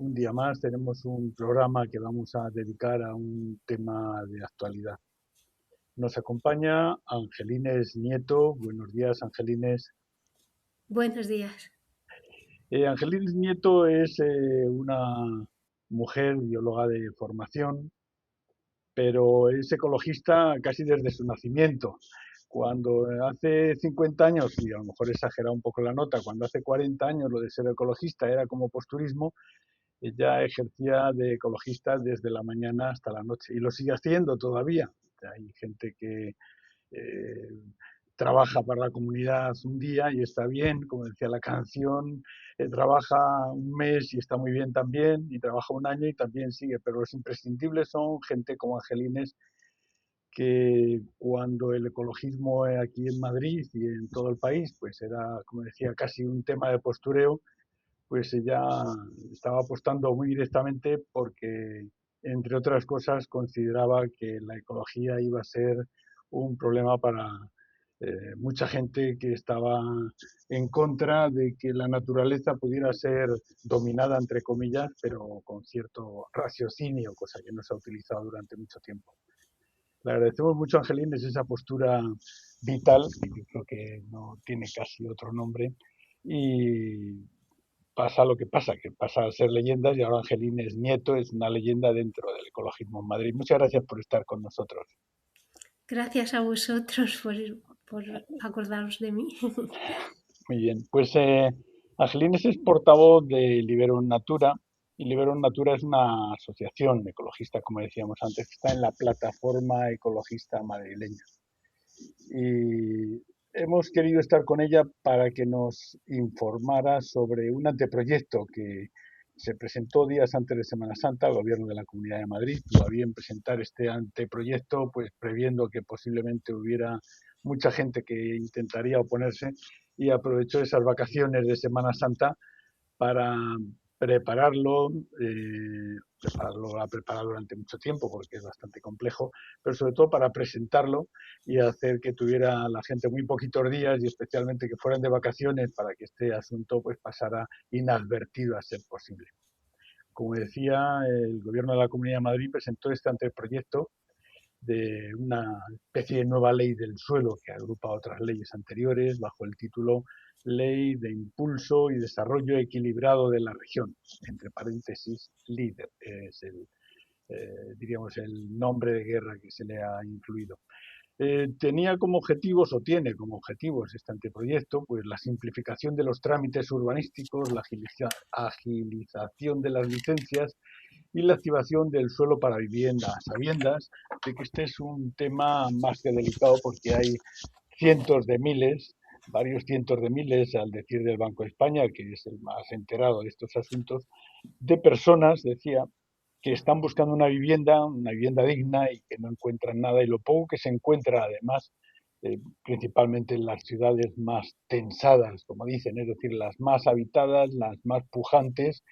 Un día más tenemos un programa que vamos a dedicar a un tema de actualidad. Nos acompaña Angelines Nieto. Buenos días, Angelines. Buenos días. Angelines Nieto es una mujer bióloga de formación, pero es ecologista casi desde su nacimiento. Cuando hace 50 años, y a lo mejor exagera un poco la nota, cuando hace 40 años lo de ser ecologista era como posturismo, ella ejercía de ecologista desde la mañana hasta la noche y lo sigue haciendo todavía. Hay gente que eh, trabaja para la comunidad un día y está bien, como decía la canción, trabaja un mes y está muy bien también, y trabaja un año y también sigue, pero los imprescindibles son gente como Angelines, que cuando el ecologismo aquí en Madrid y en todo el país, pues era, como decía, casi un tema de postureo, pues ella estaba apostando muy directamente porque, entre otras cosas, consideraba que la ecología iba a ser un problema para mucha gente que estaba en contra de que la naturaleza pudiera ser dominada, entre comillas, pero con cierto raciocinio, cosa que no se ha utilizado durante mucho tiempo. Le agradecemos mucho a Angelines esa postura vital, que yo creo que no tiene casi otro nombre, y pasa lo que pasa a ser leyendas y ahora Angelines Nieto es una leyenda dentro del ecologismo en Madrid. Muchas gracias por estar con nosotros. Gracias a vosotros por acordaros de mí. Muy bien, pues Angelines es portavoz de Liberum Natura y Liberum Natura es una asociación ecologista, como decíamos antes, que está en la plataforma ecologista madrileña. Y hemos querido estar con ella para que nos informara sobre un anteproyecto que se presentó días antes de Semana Santa al Gobierno de la Comunidad de Madrid. Lo bien presentar este anteproyecto, pues previendo que posiblemente hubiera mucha gente que intentaría oponerse, y aprovechó esas vacaciones de Semana Santa para prepararlo, lo ha preparado durante mucho tiempo porque es bastante complejo, pero sobre todo para presentarlo y hacer que tuviera la gente muy poquitos días y especialmente que fueran de vacaciones para que este asunto pues pasara inadvertido a ser posible. Como decía, el Gobierno de la Comunidad de Madrid presentó este anteproyecto de una especie de nueva ley del suelo que agrupa otras leyes anteriores bajo el título Ley de Impulso y Desarrollo Equilibrado de la Región, entre paréntesis, LIDER, es diríamos, el nombre de guerra que se le ha incluido. Tenía como objetivos, o tiene como objetivos este anteproyecto, pues la simplificación de los trámites urbanísticos, la agilización de las licencias y la activación del suelo para vivienda, a sabiendas de que este es un tema más que delicado porque hay cientos de miles, varios cientos de miles, al decir del Banco de España, que es el más enterado de estos asuntos, de personas, decía, que están buscando una vivienda digna y que no encuentran nada, y lo poco que se encuentra además, principalmente en las ciudades más tensadas, como dicen, es decir, las más habitadas, las más pujantes,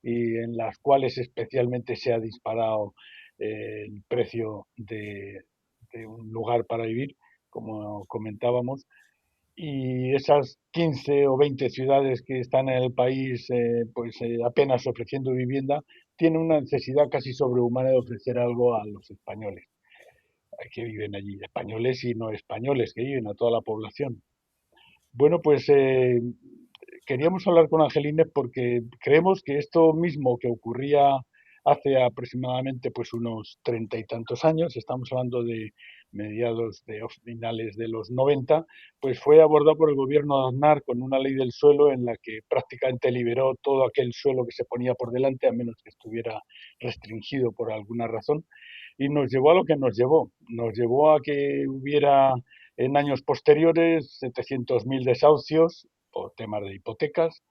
y en las cuales especialmente se ha disparado el precio de un lugar para vivir, como comentábamos, y esas 15 o 20 ciudades que están en el país apenas ofreciendo vivienda, tienen una necesidad casi sobrehumana de ofrecer algo a los españoles que viven allí, españoles y no españoles que viven, a toda la población. Bueno, pues queríamos hablar con Angelines porque creemos que esto mismo que ocurría hace aproximadamente pues unos 30 y tantos años, estamos hablando de mediados de finales de los 90, pues fue abordado por el gobierno de Aznar con una ley del suelo en la que prácticamente liberó todo aquel suelo que se ponía por delante, a menos que estuviera restringido por alguna razón, y nos llevó a lo que nos llevó. Nos llevó a que hubiera en años posteriores 700.000 desahucios por temas de hipotecas,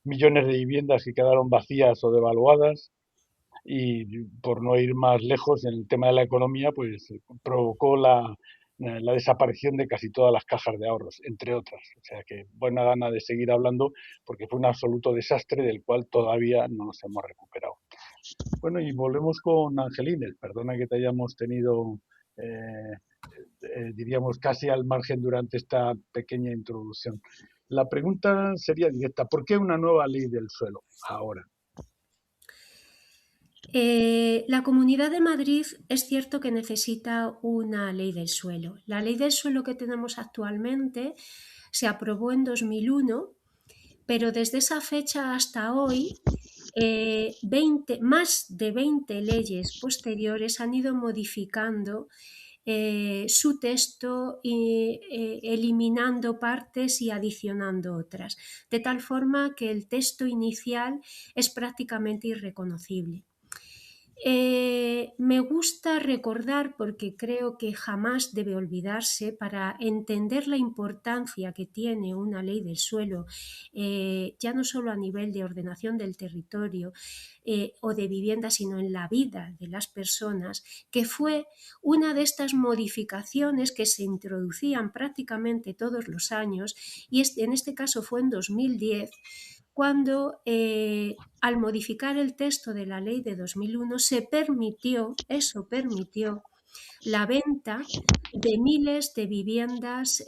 millones de viviendas que quedaron vacías o devaluadas, y por no ir más lejos en el tema de la economía, pues provocó la desaparición de casi todas las cajas de ahorros, entre otras. O sea que buena gana de seguir hablando porque fue un absoluto desastre del cual todavía no nos hemos recuperado. Bueno, y volvemos con Angelines. Perdona que te hayamos tenido, eh, diríamos, casi al margen durante esta pequeña introducción. La pregunta sería directa: ¿por qué una nueva ley del suelo ahora? La Comunidad de Madrid es cierto que necesita una ley del suelo. La ley del suelo que tenemos actualmente se aprobó en 2001, pero desde esa fecha hasta hoy, más de 20 leyes posteriores han ido modificando su texto, eliminando partes y adicionando otras, de tal forma que el texto inicial es prácticamente irreconocible. Me gusta recordar, porque creo que jamás debe olvidarse, para entender la importancia que tiene una ley del suelo, ya no solo a nivel de ordenación del territorio o de vivienda, sino en la vida de las personas, que fue una de estas modificaciones que se introducían prácticamente todos los años, y en este caso fue en 2010, cuando al modificar el texto de la ley de 2001 eso permitió la venta de miles de viviendas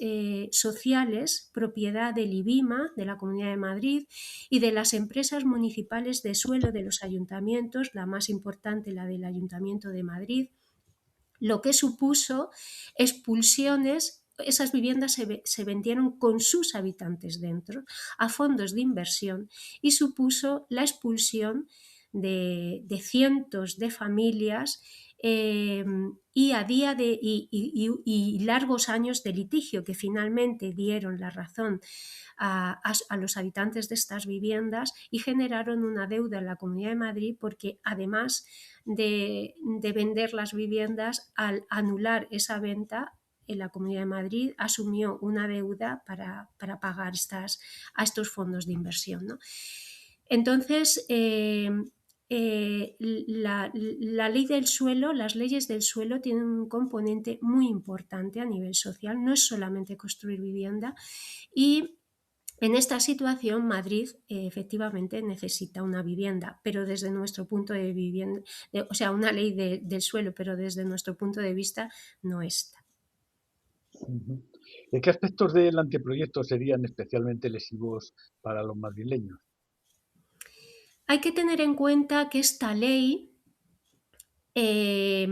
sociales, propiedad del IBIMA, de la Comunidad de Madrid, y de las empresas municipales de suelo de los ayuntamientos, la más importante, la del Ayuntamiento de Madrid, lo que supuso expulsiones. Esas viviendas se vendieron con sus habitantes dentro a fondos de inversión, y supuso la expulsión de cientos de familias, y y largos años de litigio que finalmente dieron la razón a los habitantes de estas viviendas y generaron una deuda en la Comunidad de Madrid, porque además de vender las viviendas, al anular esa venta, en la Comunidad de Madrid asumió una deuda para pagar a estos fondos de inversión, ¿no? Entonces, la ley del suelo, las leyes del suelo tienen un componente muy importante a nivel social, no es solamente construir vivienda, y en esta situación Madrid efectivamente necesita una vivienda, pero desde nuestro punto de vivienda, o sea, una ley del suelo, pero desde nuestro punto de vista no está. Ujú. ¿Qué aspectos del anteproyecto serían especialmente lesivos para los madrileños? Hay que tener en cuenta que esta ley eh,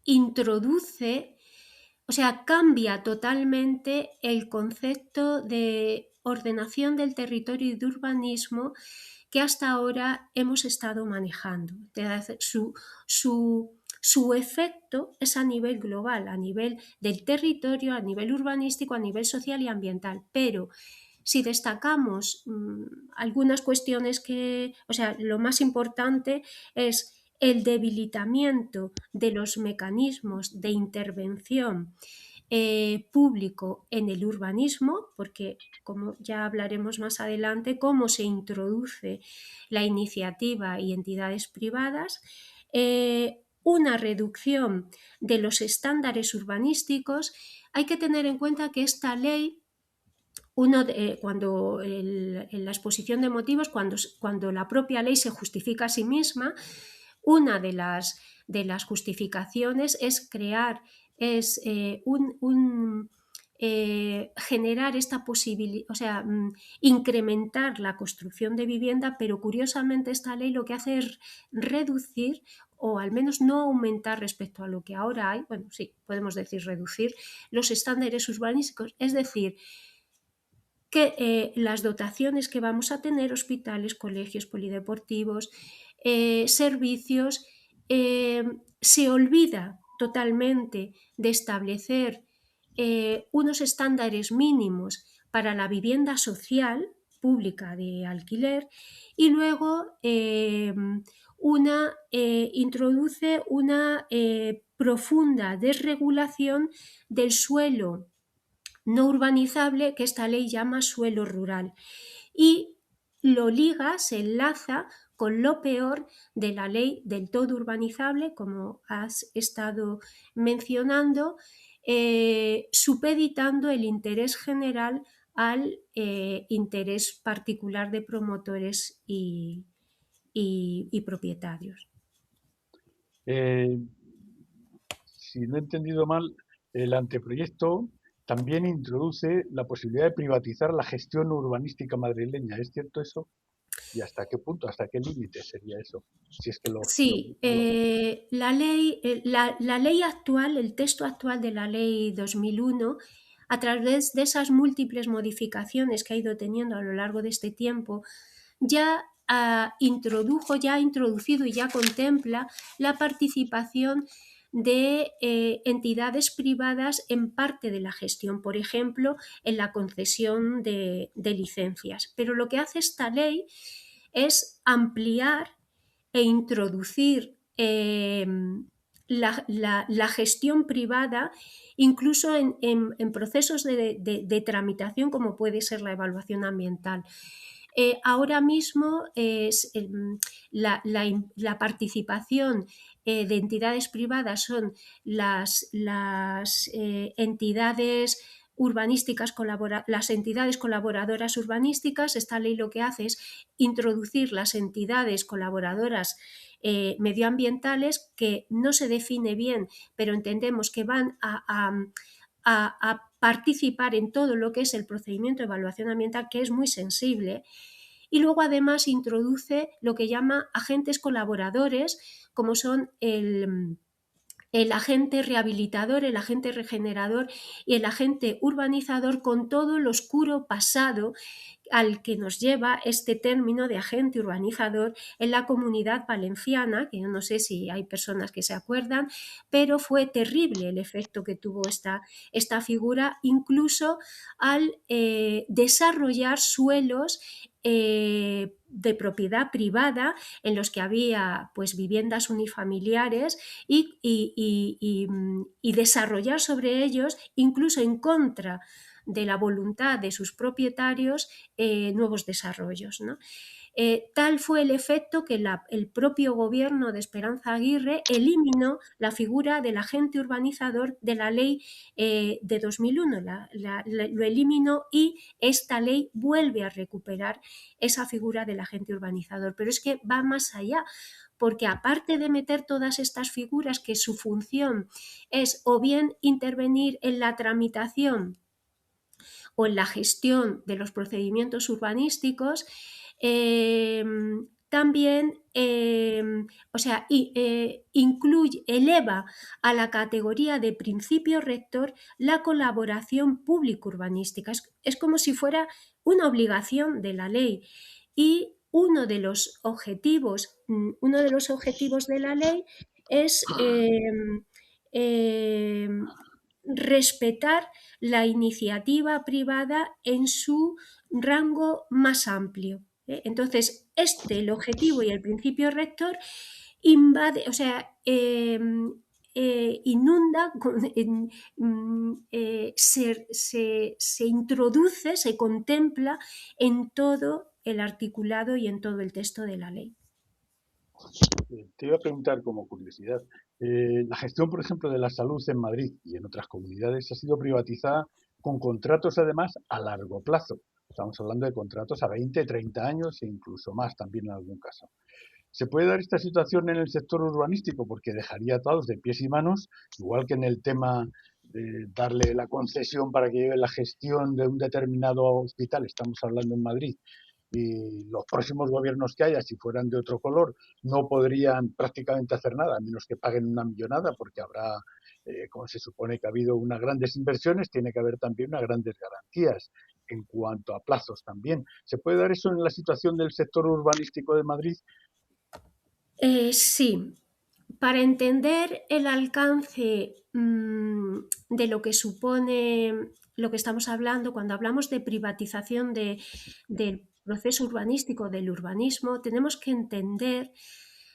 introduce, o sea, cambia totalmente el concepto de ordenación del territorio y de urbanismo que hasta ahora hemos estado manejando. Su efecto es a nivel global, a nivel del territorio, a nivel urbanístico, a nivel social y ambiental, pero si destacamos algunas cuestiones o sea, lo más importante es el debilitamiento de los mecanismos de intervención público en el urbanismo, porque como ya hablaremos más adelante, cómo se introduce la iniciativa y entidades privadas, una reducción de los estándares urbanísticos. Hay que tener en cuenta que esta ley, en la exposición de motivos, cuando la propia ley se justifica a sí misma, una de las justificaciones es generar esta posibilidad, o sea, incrementar la construcción de vivienda, pero curiosamente esta ley lo que hace es reducir, o al menos no aumentar respecto a lo que ahora hay, bueno, sí, podemos decir reducir los estándares urbanísticos, es decir, que las dotaciones que vamos a tener, hospitales, colegios, polideportivos, servicios, se olvida totalmente de establecer unos estándares mínimos para la vivienda social pública de alquiler, y luego introduce una profunda desregulación del suelo no urbanizable, que esta ley llama suelo rural, y lo liga, se enlaza con lo peor de la ley del todo urbanizable, como has estado mencionando, supeditando el interés general al interés particular de promotores y propietarios. Eh, si no he entendido mal, el anteproyecto también introduce la posibilidad de privatizar la gestión urbanística madrileña. ¿Es cierto eso? ¿Y hasta qué punto, hasta qué límite sería eso? Si es que Sí, la ley actual, el texto actual de la ley 2001, a través de esas múltiples modificaciones que ha ido teniendo a lo largo de este tiempo, ya ya ha introducido y ya contempla la participación de entidades privadas en parte de la gestión, por ejemplo, en la concesión de licencias. Pero lo que hace esta ley es ampliar e introducir la gestión privada incluso en procesos de tramitación como puede ser la evaluación ambiental. Ahora mismo la participación de entidades privadas son las entidades urbanísticas, las entidades colaboradoras urbanísticas. Esta ley lo que hace es introducir las entidades colaboradoras medioambientales, que no se define bien, pero entendemos que van a participar en todo lo que es el procedimiento de evaluación ambiental, que es muy sensible. Y luego además introduce lo que llama agentes colaboradores, como son el agente rehabilitador, el agente regenerador y el agente urbanizador, con todo el oscuro pasado al que nos lleva este término de agente urbanizador en la Comunidad Valenciana, que yo no sé si hay personas que se acuerdan, pero fue terrible el efecto que tuvo esta figura, incluso al desarrollar suelos de propiedad privada en los que había pues viviendas unifamiliares y desarrollar sobre ellos, incluso en contra de la voluntad de sus propietarios, nuevos desarrollos, ¿no? Tal fue el efecto que el propio gobierno de Esperanza Aguirre eliminó la figura del agente urbanizador de la ley de 2001, lo eliminó, y esta ley vuelve a recuperar esa figura del agente urbanizador. Pero es que va más allá, porque aparte de meter todas estas figuras, que su función es o bien intervenir en la tramitación o en la gestión de los procedimientos urbanísticos, también eleva a la categoría de principio rector la colaboración público-urbanística. Es como si fuera una obligación de la ley, y uno de los objetivos de la ley es eh, respetar la iniciativa privada en su rango más amplio. Entonces, el objetivo y el principio rector invade, o sea, inunda, se introduce, se contempla en todo el articulado y en todo el texto de la ley. Te iba a preguntar como curiosidad, la gestión, por ejemplo, de la salud en Madrid y en otras comunidades ha sido privatizada con contratos además a largo plazo. Estamos hablando de contratos a 20, 30 años e incluso más también en algún caso. ¿Se puede dar esta situación en el sector urbanístico? Porque dejaría atados de pies y manos, igual que en el tema de darle la concesión para que lleve la gestión de un determinado hospital, estamos hablando en Madrid, y los próximos gobiernos que haya, si fueran de otro color, no podrían prácticamente hacer nada, a menos que paguen una millonada, porque habrá, como se supone que ha habido unas grandes inversiones, tiene que haber también unas grandes garantías en cuanto a plazos también. ¿Se puede dar eso en la situación del sector urbanístico de Madrid? Sí, para entender el alcance de lo que supone lo que estamos hablando, cuando hablamos de privatización del proceso urbanístico, del urbanismo, tenemos que entender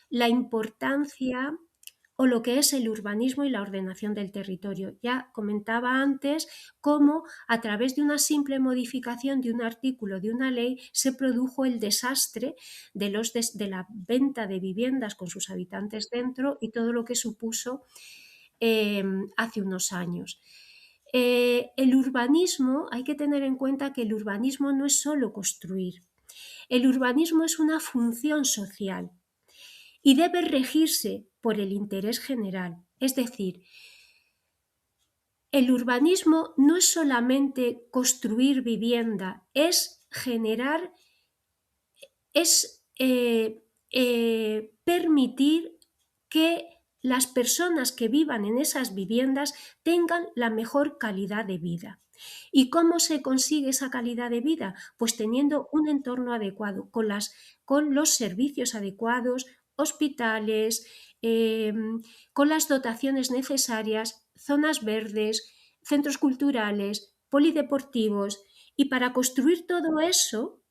la importancia o lo que es el urbanismo y la ordenación del territorio. Ya comentaba antes cómo, a través de una simple modificación de un artículo de una ley, se produjo el desastre de la venta de viviendas con sus habitantes dentro y todo lo que supuso hace unos años. El urbanismo, hay que tener en cuenta que el urbanismo no es solo construir. El urbanismo es una función social y debe regirse por el interés general. Es decir, el urbanismo no es solamente construir vivienda, es generar es permitir que las personas que vivan en esas viviendas tengan la mejor calidad de vida. ¿Y cómo se consigue esa calidad de vida? Pues teniendo un entorno adecuado, con los servicios adecuados, hospitales, con las dotaciones necesarias, zonas verdes, centros culturales, polideportivos. Y para construir todo eso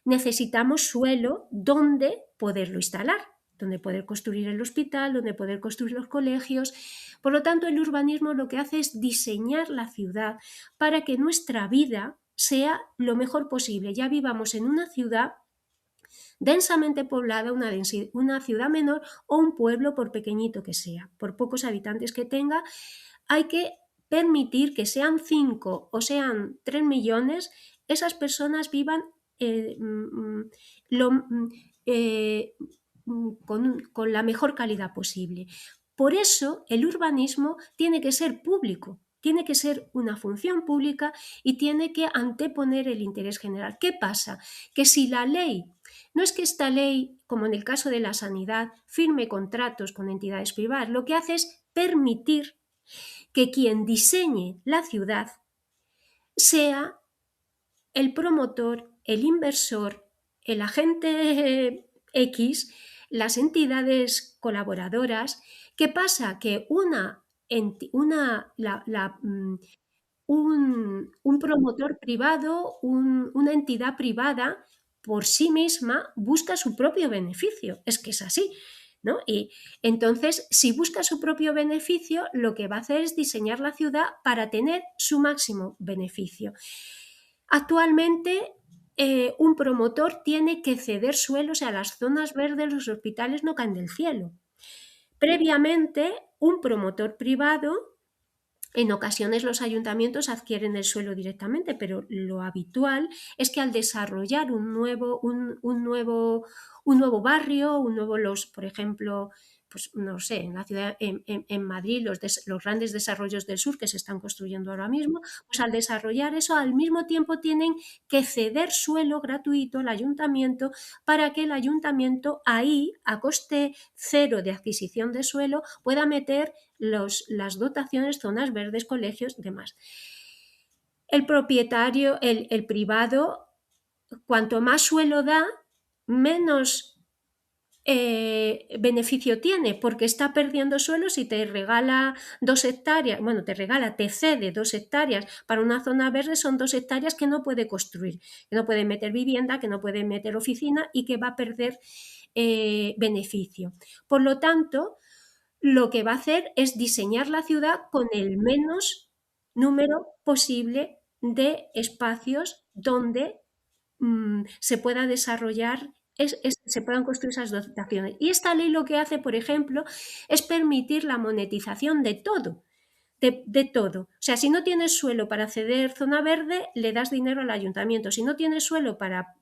necesitamos suelo donde poderlo instalar, donde poder construir el hospital, donde poder construir los colegios. Por lo tanto, el urbanismo lo que hace es diseñar la ciudad para que nuestra vida sea lo mejor posible. Ya vivamos en una ciudad densamente poblada, una ciudad menor o un pueblo, por pequeñito que sea, por pocos habitantes que tenga, hay que permitir que sean 5 o sean 3 millones, esas personas vivan lo, con la mejor calidad posible. Por eso el urbanismo tiene que ser público, tiene que ser una función pública y tiene que anteponer el interés general. ¿Qué pasa? Que si la ley, no es que esta ley, como en el caso de la sanidad, firme contratos con entidades privadas, lo que hace es permitir que quien diseñe la ciudad sea el promotor, el inversor, el agente X, las entidades colaboradoras. ¿Qué pasa? Que un promotor privado, una entidad privada, por sí misma busca su propio beneficio. Es que es así, ¿no? Y entonces, si busca su propio beneficio, lo que va a hacer es diseñar la ciudad para tener su máximo beneficio. Actualmente, un promotor tiene que ceder suelos, a las zonas verdes, los hospitales no caen del cielo. Previamente, un promotor privado, en ocasiones los ayuntamientos adquieren el suelo directamente, pero lo habitual es que al desarrollar un nuevo barrio, por ejemplo, pues no sé, en la ciudad, en Madrid, los grandes desarrollos del sur que se están construyendo ahora mismo, pues al desarrollar eso, al mismo tiempo tienen que ceder suelo gratuito al ayuntamiento para que el ayuntamiento ahí, a coste cero de adquisición de suelo, pueda meter las dotaciones, zonas verdes, colegios, demás. El propietario, el privado, cuanto más suelo da, menos beneficio tiene, porque está perdiendo suelo. Si te regala 2 hectáreas, bueno, te cede 2 hectáreas para una zona verde, son 2 hectáreas que no puede construir, que no puede meter vivienda, que no puede meter oficina y que va a perder beneficio. Por lo tanto, lo que va a hacer es diseñar la ciudad con el menos número posible de espacios donde se pueda desarrollar, se puedan construir esas dotaciones. Y esta ley lo que hace, por ejemplo, es permitir la monetización de todo. De todo. O sea, si no tienes suelo para ceder zona verde, le das dinero al ayuntamiento. Si no tienes suelo para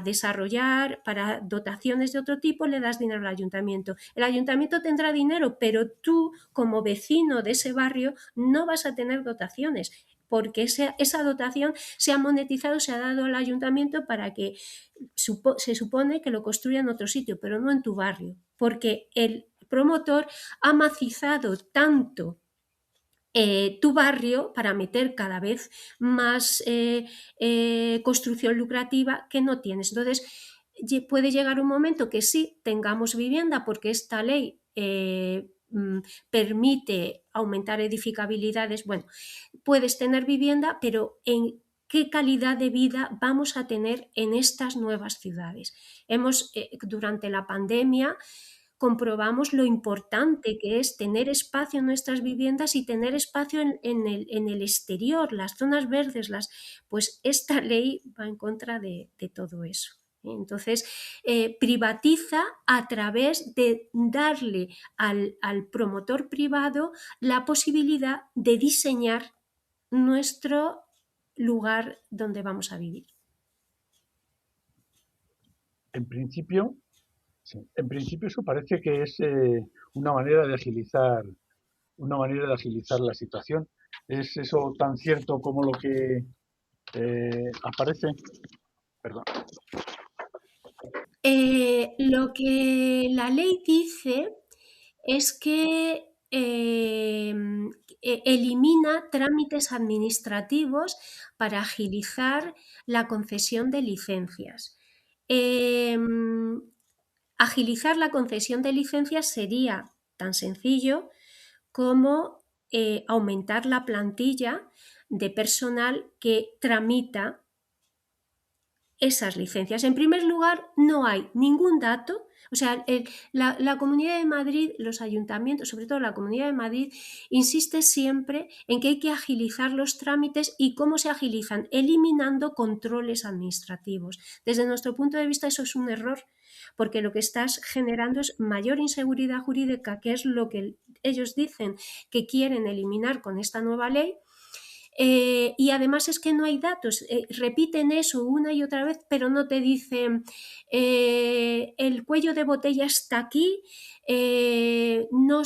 desarrollar, para dotaciones de otro tipo, le das dinero al ayuntamiento. El ayuntamiento tendrá dinero, pero tú, como vecino de ese barrio, no vas a tener dotaciones, porque esa dotación se ha monetizado, se ha dado al ayuntamiento para que se supone que lo construya en otro sitio, pero no en tu barrio, porque el promotor ha macizado tanto tu barrio para meter cada vez más construcción lucrativa que no tienes. Entonces, puede llegar un momento que sí tengamos vivienda, porque esta ley permite aumentar edificabilidades. Bueno, puedes tener vivienda, pero ¿en qué calidad de vida vamos a tener en estas nuevas ciudades? Durante la pandemia, comprobamos lo importante que es tener espacio en nuestras viviendas y tener espacio en el exterior, las zonas verdes, pues esta ley va en contra de todo eso. Entonces, privatiza a través de darle al promotor privado la posibilidad de diseñar nuestro lugar donde vamos a vivir. En principio, sí, en principio eso parece que es una manera de agilizar, la situación. ¿Es eso tan cierto como lo que aparece? Perdón. Lo que la ley dice es que elimina trámites administrativos para agilizar la concesión de licencias. Em, Agilizar la concesión de licencias sería tan sencillo como aumentar la plantilla de personal que tramita esas licencias. En primer lugar, no hay ningún dato, o sea, la Comunidad de Madrid, los ayuntamientos, sobre todo la Comunidad de Madrid, insiste siempre en que hay que agilizar los trámites y cómo se agilizan, eliminando controles administrativos. Desde nuestro punto de vista, eso es un error, porque lo que estás generando es mayor inseguridad jurídica, que es lo que ellos dicen que quieren eliminar con esta nueva ley. Y además es que no hay datos, repiten eso una y otra vez, pero no te dicen el cuello de botella está aquí, no,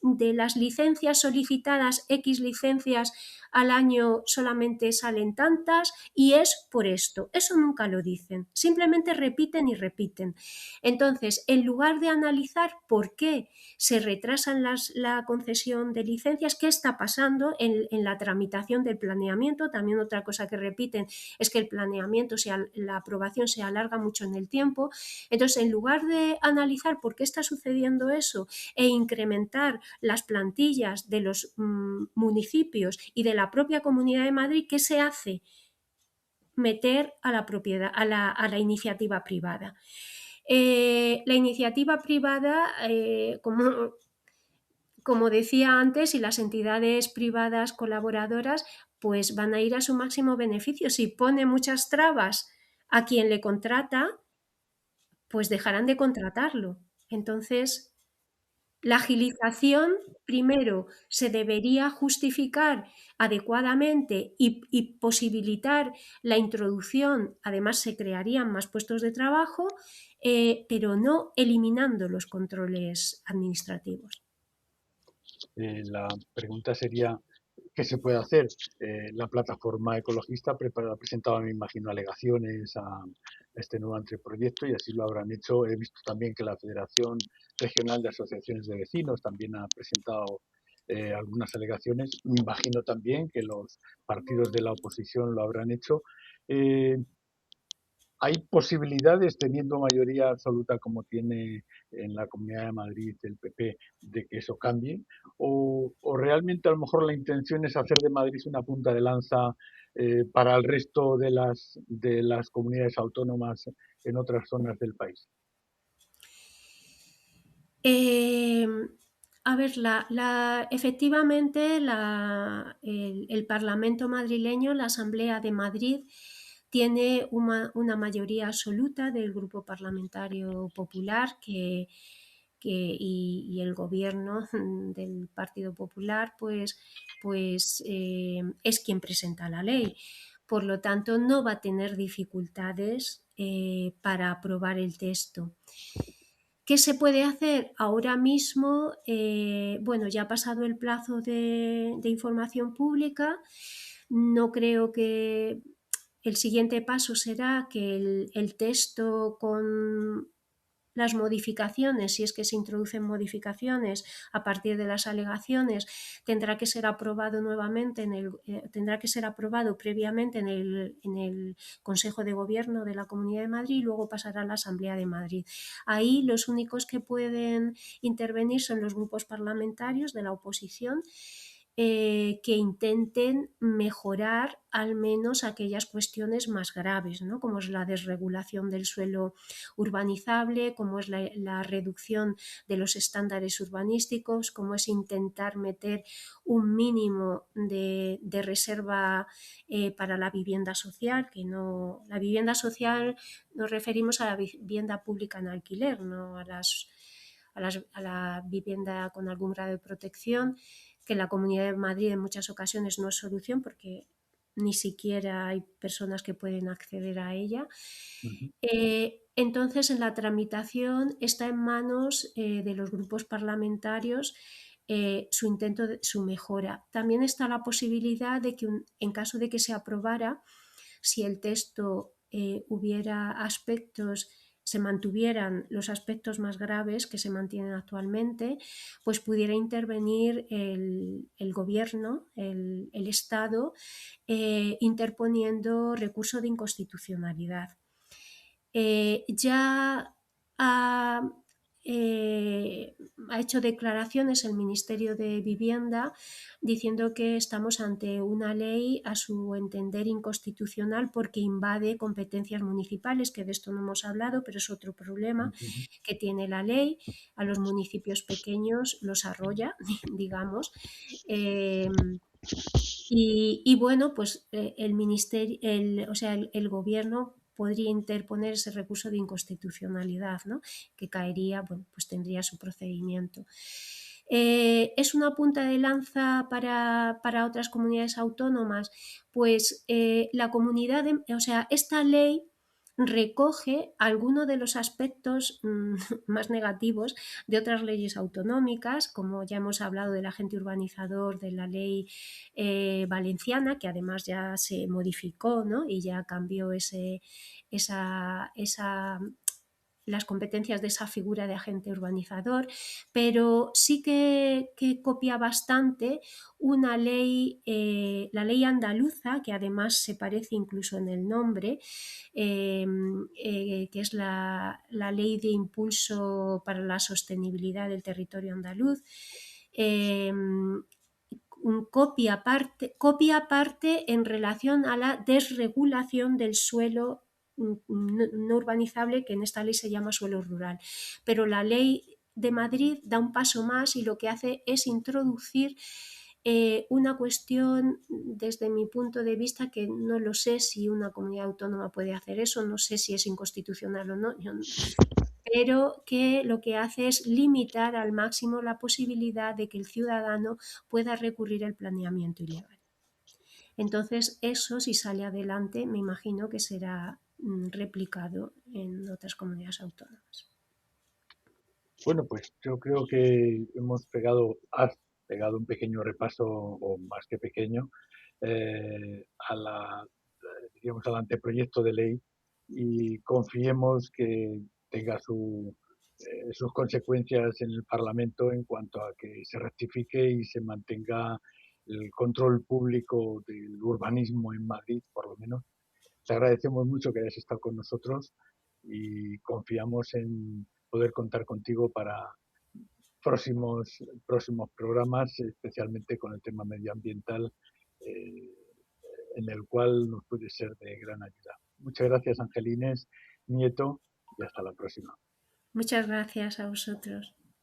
de las licencias solicitadas, X licencias al año solamente salen tantas y es por esto. Eso nunca lo dicen, simplemente repiten y repiten. Entonces, en lugar de analizar por qué se retrasan la concesión de licencias, qué está pasando en la tramitación del planeamiento. También otra cosa que repiten es que el planeamiento, la aprobación se alarga mucho en el tiempo. Entonces, en lugar de analizar por qué está sucediendo eso e incrementar las plantillas de los municipios y de la propia Comunidad de Madrid, ¿qué se hace? Meter a la propiedad, a la iniciativa privada. La iniciativa privada, como decía antes, y las entidades privadas colaboradoras pues van a ir a su máximo beneficio. Si pone muchas trabas a quien le contrata, pues dejarán de contratarlo. Entonces, la agilización, primero, se debería justificar adecuadamente y posibilitar la introducción, además se crearían más puestos de trabajo, pero no eliminando los controles administrativos. La pregunta sería, ¿qué se puede hacer? La plataforma ecologista ha presentado, me imagino, alegaciones a este nuevo anteproyecto y así lo habrán hecho. He visto también que la Federación Regional de Asociaciones de Vecinos también ha presentado algunas alegaciones. Me imagino también que los partidos de la oposición lo habrán hecho. Eh, ¿Hay posibilidades, teniendo mayoría absoluta como tiene en la Comunidad de Madrid el PP, de que eso cambie? ¿O realmente a lo mejor la intención es hacer de Madrid una punta de lanza para el resto de las comunidades autónomas en otras zonas del país? Eh, a ver, efectivamente el Parlamento madrileño, la Asamblea de Madrid, tiene una mayoría absoluta del Grupo Parlamentario Popular y el gobierno del Partido Popular es quien presenta la ley. Por lo tanto, no va a tener dificultades para aprobar el texto. ¿Qué se puede hacer ahora mismo? Bueno, ya ha pasado el plazo de información pública. No creo que el siguiente paso será que el texto con las modificaciones, si es que se introducen modificaciones a partir de las alegaciones, tendrá que ser aprobado nuevamente, tendrá que ser aprobado previamente en el Consejo de Gobierno de la Comunidad de Madrid y luego pasará a la Asamblea de Madrid. Ahí los únicos que pueden intervenir son los grupos parlamentarios de la oposición, que intenten mejorar al menos aquellas cuestiones más graves, ¿no? Como es la desregulación del suelo urbanizable, como es la reducción de los estándares urbanísticos, como es intentar meter un mínimo de reserva para la vivienda social, que no, la vivienda social nos referimos a la vivienda pública en alquiler, no a la vivienda con algún grado de protección, que en la Comunidad de Madrid en muchas ocasiones no es solución porque ni siquiera hay personas que pueden acceder a ella. Ujú. Entonces, en la tramitación está en manos de los grupos parlamentarios su intento, su mejora. También está la posibilidad de que en caso de que se aprobara, si el texto hubiera aspectos, se mantuvieran los aspectos más graves que se mantienen actualmente, pues pudiera intervenir el gobierno, el Estado, interponiendo recurso de inconstitucionalidad. Ya ha, ha hecho declaraciones el Ministerio de Vivienda diciendo que estamos ante una ley a su entender inconstitucional porque invade competencias municipales, que de esto no hemos hablado, pero es otro problema Ujú. que tiene la ley. A los municipios pequeños los arrolla, digamos. Eh, bueno, pues el ministerio, o sea, el gobierno podría interponer ese recurso de inconstitucionalidad, ¿no? Que caería, bueno, pues tendría su procedimiento. ¿Es una punta de lanza para otras comunidades autónomas? Pues la comunidad, o sea, esta ley recoge algunos de los aspectos más negativos de otras leyes autonómicas, como ya hemos hablado del agente urbanizador, de la ley valenciana, que además ya se modificó, ¿no? Y ya cambió las competencias de esa figura de agente urbanizador, pero sí que copia bastante una ley, la ley andaluza, que además se parece incluso en el nombre, que es la ley de impulso para la sostenibilidad del territorio andaluz. Eh, copia parte en relación a la desregulación del suelo no urbanizable, que en esta ley se llama suelo rural. Pero la ley de Madrid da un paso más y lo que hace es introducir una cuestión, desde mi punto de vista, que no lo sé si una comunidad autónoma puede hacer eso, no sé si es inconstitucional o no, pero que lo que hace es limitar al máximo la posibilidad de que el ciudadano pueda recurrir al planeamiento ilegal. Entonces, eso, si sale adelante, me imagino que será replicado en otras comunidades autónomas. Bueno, pues yo creo que has pegado un pequeño repaso, o más que pequeño, digamos, al anteproyecto de ley, y confiemos que tenga sus consecuencias en el Parlamento en cuanto a que se rectifique y se mantenga el control público del urbanismo en Madrid, por lo menos. Te agradecemos mucho que hayas estado con nosotros y confiamos en poder contar contigo para próximos programas, especialmente con el tema medioambiental, eh, en el cual nos puede ser de gran ayuda. Muchas gracias, Angelines Nieto, y hasta la próxima. Muchas gracias a vosotros.